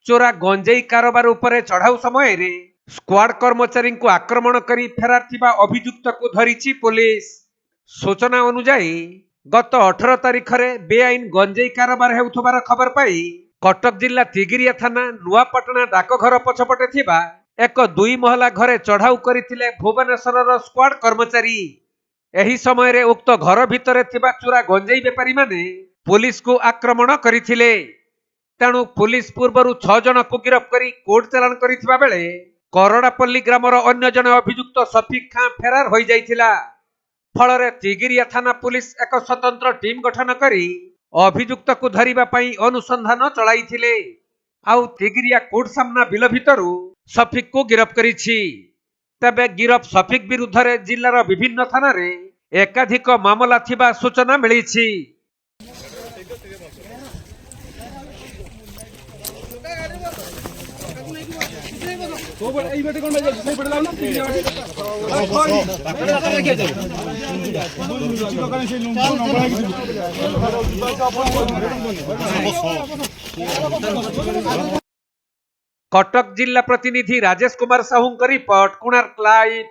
चोरा गंजेई कारोबार उपरे चढ़ाऊ समय रे स्क्वाड कर्मचारी को आक्रमण करी फेरार थिबा अभियुक्त को धरिची पुलिस। सूचना अनुसार गत 18 तारिख रे बेआईन गंजेई कारोबार हेउथबार खबर पाई कटक जिला तिगिरिया थाना नुआपटना डाकघर पछपटे थिबा एक 2 महला घरे चढ़ाऊ करिथिले भुवनेश्वर स्क्वाड कर्मचारी। एही समय रे उक्त घर भितरे थिबा चोरा गंजेई बेपारी माने पुलिस को आक्रमण करिथिले। तेणु पुलिस पूर्वरु 6 जन को गिरफ्त करी कोर्ट चालान करिथिबा बेले करड़ापल्ली ग्रामर अन्य जन अभियुक्त सफिक खां फेरार होई जाइथिला। फलरे तिगिरिया थाना पुलिस एक स्वतंत्र टीम गठन करी अभियुक्त को धरिबा पई अनुसंधान चलाइथिले। आउ तिगिरिया कोर्ट सामना बिल भितरु सफिक को गिरफ्त करिछि। तबे गिरफ सफिक विरुद्ध रे जिल्लार विभिन्न थाना रे एकाधिक मामला थिबा सूचना मिलिछि। कटक जिला प्रतिनिधि राजेश कुमार साहू रिपोर्ट, कोणार्क लाइव।